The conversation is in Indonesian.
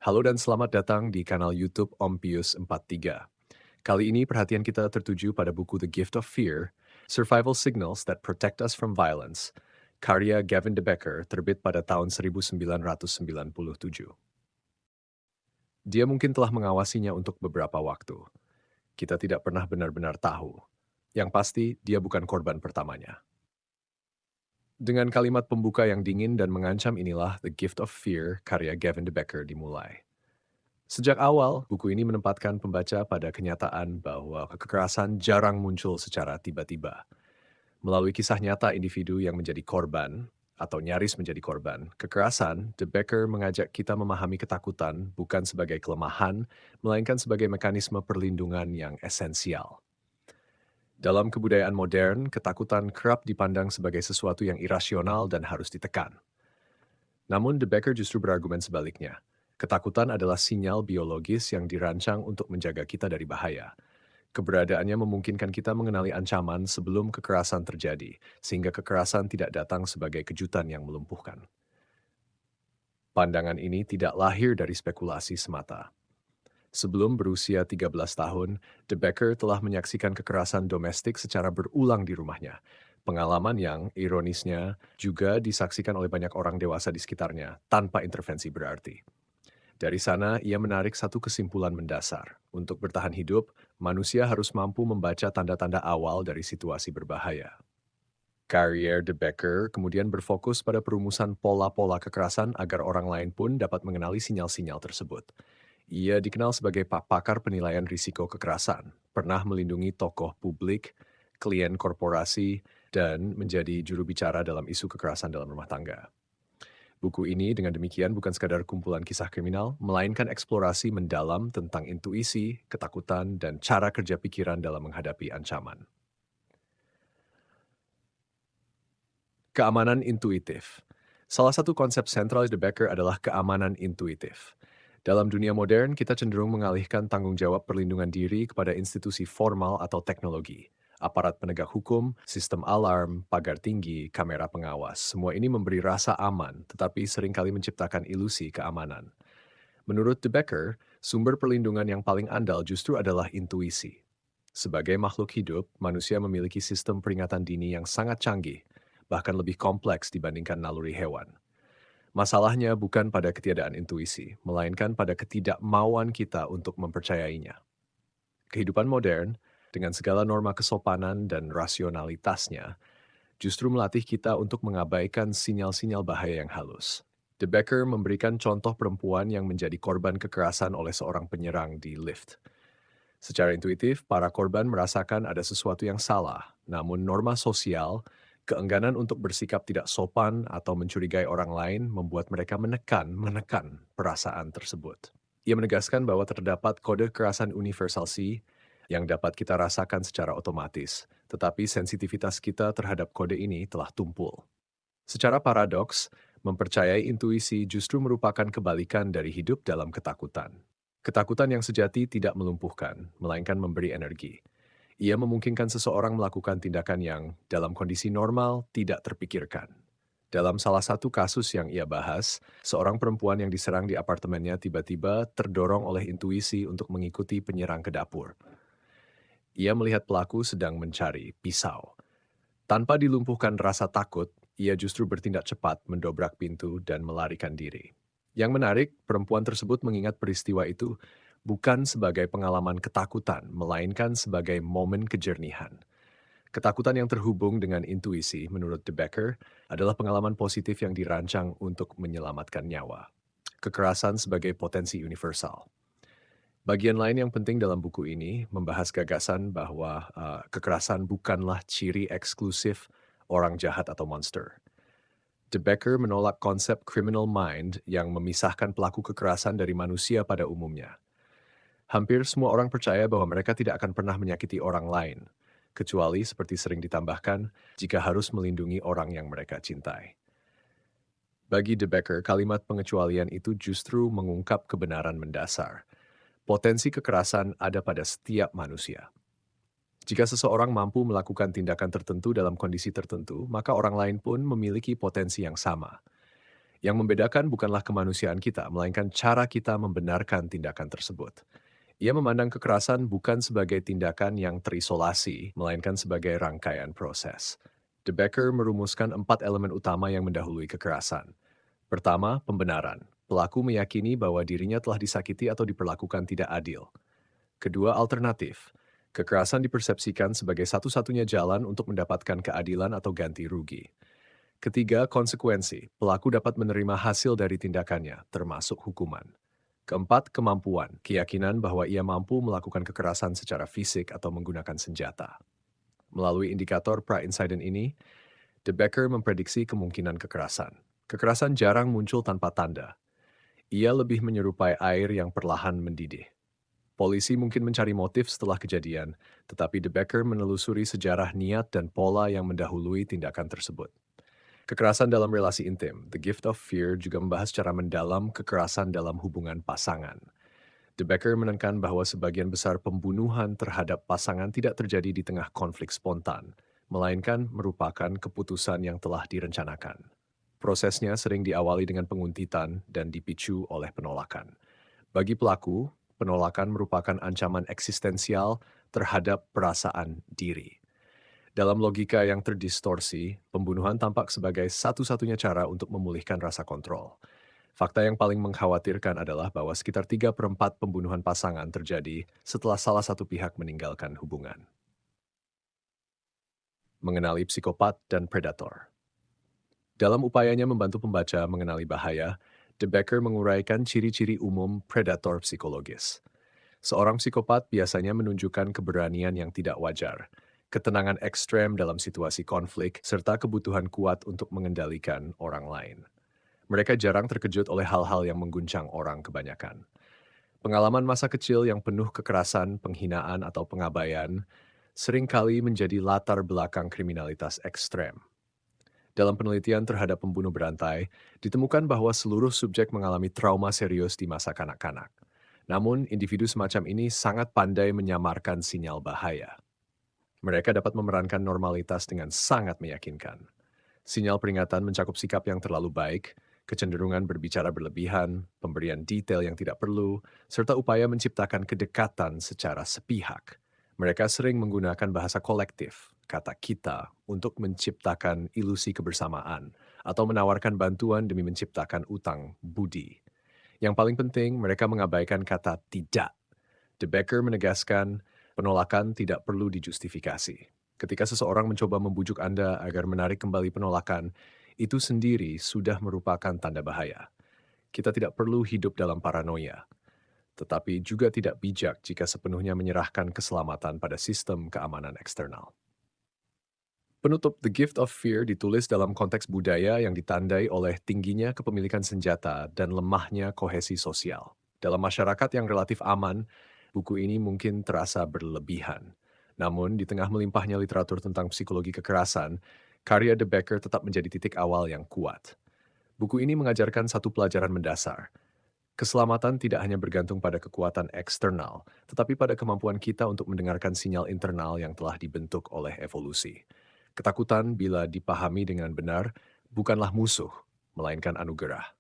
Halo dan selamat datang di kanal YouTube Om Pius 43. Kali ini perhatian kita tertuju pada buku The Gift of Fear, Survival Signals That Protect Us from Violence, karya Gavin de Becker, terbit pada tahun 1997. Dia mungkin telah mengawasinya untuk beberapa waktu. Kita tidak pernah benar-benar tahu. Yang pasti, dia bukan korban pertamanya. Dengan kalimat pembuka yang dingin dan mengancam inilah The Gift of Fear, karya Gavin de Becker dimulai. Sejak awal, buku ini menempatkan pembaca pada kenyataan bahwa kekerasan jarang muncul secara tiba-tiba. Melalui kisah nyata individu yang menjadi korban, atau nyaris menjadi korban, kekerasan, De Becker mengajak kita memahami ketakutan bukan sebagai kelemahan, melainkan sebagai mekanisme perlindungan yang esensial. Dalam kebudayaan modern, ketakutan kerap dipandang sebagai sesuatu yang irasional dan harus ditekan. Namun De Becker justru berargumen sebaliknya. Ketakutan adalah sinyal biologis yang dirancang untuk menjaga kita dari bahaya. Keberadaannya memungkinkan kita mengenali ancaman sebelum kekerasan terjadi, sehingga kekerasan tidak datang sebagai kejutan yang melumpuhkan. Pandangan ini tidak lahir dari spekulasi semata. Sebelum berusia 13 tahun, De Becker telah menyaksikan kekerasan domestik secara berulang di rumahnya. Pengalaman yang, ironisnya, juga disaksikan oleh banyak orang dewasa di sekitarnya tanpa intervensi berarti. Dari sana, ia menarik satu kesimpulan mendasar. Untuk bertahan hidup, manusia harus mampu membaca tanda-tanda awal dari situasi berbahaya. Karier De Becker kemudian berfokus pada perumusan pola-pola kekerasan agar orang lain pun dapat mengenali sinyal-sinyal tersebut. Ia dikenal sebagai pakar penilaian risiko kekerasan, pernah melindungi tokoh publik, klien korporasi, dan menjadi juru bicara dalam isu kekerasan dalam rumah tangga. Buku ini dengan demikian bukan sekadar kumpulan kisah kriminal, melainkan eksplorasi mendalam tentang intuisi, ketakutan, dan cara kerja pikiran dalam menghadapi ancaman. Keamanan intuitif. Salah satu konsep sentral de Becker adalah keamanan intuitif. Dalam dunia modern, kita cenderung mengalihkan tanggung jawab perlindungan diri kepada institusi formal atau teknologi. Aparat penegak hukum, sistem alarm, pagar tinggi, kamera pengawas, semua ini memberi rasa aman, tetapi seringkali menciptakan ilusi keamanan. Menurut De Becker, sumber perlindungan yang paling andal justru adalah intuisi. Sebagai makhluk hidup, manusia memiliki sistem peringatan dini yang sangat canggih, bahkan lebih kompleks dibandingkan naluri hewan. Masalahnya bukan pada ketiadaan intuisi, melainkan pada ketidakmauan kita untuk mempercayainya. Kehidupan modern, dengan segala norma kesopanan dan rasionalitasnya, justru melatih kita untuk mengabaikan sinyal-sinyal bahaya yang halus. De Becker memberikan contoh perempuan yang menjadi korban kekerasan oleh seorang penyerang di lift. Secara intuitif, para korban merasakan ada sesuatu yang salah, namun norma sosial, keengganan untuk bersikap tidak sopan atau mencurigai orang lain membuat mereka menekan perasaan tersebut. Ia menegaskan bahwa terdapat kode kekerasan universal C yang dapat kita rasakan secara otomatis, tetapi sensitivitas kita terhadap kode ini telah tumpul. Secara paradoks, mempercayai intuisi justru merupakan kebalikan dari hidup dalam ketakutan. Ketakutan yang sejati tidak melumpuhkan, melainkan memberi energi. Ia memungkinkan seseorang melakukan tindakan yang, dalam kondisi normal, tidak terpikirkan. Dalam salah satu kasus yang ia bahas, seorang perempuan yang diserang di apartemennya tiba-tiba terdorong oleh intuisi untuk mengikuti penyerang ke dapur. Ia melihat pelaku sedang mencari pisau. Tanpa dilumpuhkan rasa takut, ia justru bertindak cepat mendobrak pintu dan melarikan diri. Yang menarik, perempuan tersebut mengingat peristiwa itu bukan sebagai pengalaman ketakutan, melainkan sebagai momen kejernihan. Ketakutan yang terhubung dengan intuisi, menurut De Becker, adalah pengalaman positif yang dirancang untuk menyelamatkan nyawa. Kekerasan sebagai potensi universal. Bagian lain yang penting dalam buku ini membahas gagasan bahwa kekerasan bukanlah ciri eksklusif orang jahat atau monster. De Becker menolak konsep criminal mind yang memisahkan pelaku kekerasan dari manusia pada umumnya. Hampir semua orang percaya bahwa mereka tidak akan pernah menyakiti orang lain, kecuali seperti sering ditambahkan, jika harus melindungi orang yang mereka cintai. Bagi De Becker, kalimat pengecualian itu justru mengungkap kebenaran mendasar. Potensi kekerasan ada pada setiap manusia. Jika seseorang mampu melakukan tindakan tertentu dalam kondisi tertentu, maka orang lain pun memiliki potensi yang sama. Yang membedakan bukanlah kemanusiaan kita, melainkan cara kita membenarkan tindakan tersebut. Ia memandang kekerasan bukan sebagai tindakan yang terisolasi, melainkan sebagai rangkaian proses. De Becker merumuskan 4 elemen utama yang mendahului kekerasan. Pertama, pembenaran. Pelaku meyakini bahwa dirinya telah disakiti atau diperlakukan tidak adil. Kedua, alternatif. Kekerasan dipersepsikan sebagai satu-satunya jalan untuk mendapatkan keadilan atau ganti rugi. Ketiga, konsekuensi. Pelaku dapat menerima hasil dari tindakannya, termasuk hukuman. Keempat, kemampuan. Keyakinan bahwa ia mampu melakukan kekerasan secara fisik atau menggunakan senjata. Melalui indikator pra-incident ini, De Becker memprediksi kemungkinan kekerasan. Kekerasan jarang muncul tanpa tanda. Ia lebih menyerupai air yang perlahan mendidih. Polisi mungkin mencari motif setelah kejadian, tetapi De Becker menelusuri sejarah niat dan pola yang mendahului tindakan tersebut. Kekerasan dalam relasi intim, The Gift of Fear juga membahas secara mendalam kekerasan dalam hubungan pasangan. De Becker menekankan bahwa sebagian besar pembunuhan terhadap pasangan tidak terjadi di tengah konflik spontan, melainkan merupakan keputusan yang telah direncanakan. Prosesnya sering diawali dengan penguntitan dan dipicu oleh penolakan. Bagi pelaku, penolakan merupakan ancaman eksistensial terhadap perasaan diri. Dalam logika yang terdistorsi, pembunuhan tampak sebagai satu-satunya cara untuk memulihkan rasa kontrol. Fakta yang paling mengkhawatirkan adalah bahwa sekitar 3/4 pembunuhan pasangan terjadi setelah salah satu pihak meninggalkan hubungan. Mengenali psikopat dan predator. Dalam upayanya membantu pembaca mengenali bahaya, De Becker menguraikan ciri-ciri umum predator psikologis. Seorang psikopat biasanya menunjukkan keberanian yang tidak wajar, ketenangan ekstrem dalam situasi konflik, serta kebutuhan kuat untuk mengendalikan orang lain. Mereka jarang terkejut oleh hal-hal yang mengguncang orang kebanyakan. Pengalaman masa kecil yang penuh kekerasan, penghinaan, atau pengabaian seringkali menjadi latar belakang kriminalitas ekstrem. Dalam penelitian terhadap pembunuh berantai, ditemukan bahwa seluruh subjek mengalami trauma serius di masa kanak-kanak. Namun, individu semacam ini sangat pandai menyamarkan sinyal bahaya. Mereka dapat memerankan normalitas dengan sangat meyakinkan. Sinyal peringatan mencakup sikap yang terlalu baik, kecenderungan berbicara berlebihan, pemberian detail yang tidak perlu, serta upaya menciptakan kedekatan secara sepihak. Mereka sering menggunakan bahasa kolektif, kata kita, untuk menciptakan ilusi kebersamaan atau menawarkan bantuan demi menciptakan utang budi. Yang paling penting, mereka mengabaikan kata tidak. De Becker menegaskan, penolakan tidak perlu dijustifikasi. Ketika seseorang mencoba membujuk Anda agar menarik kembali penolakan, itu sendiri sudah merupakan tanda bahaya. Kita tidak perlu hidup dalam paranoia, tetapi juga tidak bijak jika sepenuhnya menyerahkan keselamatan pada sistem keamanan eksternal. Penutup The Gift of Fear ditulis dalam konteks budaya yang ditandai oleh tingginya kepemilikan senjata dan lemahnya kohesi sosial. Dalam masyarakat yang relatif aman, buku ini mungkin terasa berlebihan. Namun, di tengah melimpahnya literatur tentang psikologi kekerasan, karya De Becker tetap menjadi titik awal yang kuat. Buku ini mengajarkan satu pelajaran mendasar. Keselamatan tidak hanya bergantung pada kekuatan eksternal, tetapi pada kemampuan kita untuk mendengarkan sinyal internal yang telah dibentuk oleh evolusi. Ketakutan bila dipahami dengan benar bukanlah musuh, melainkan anugerah.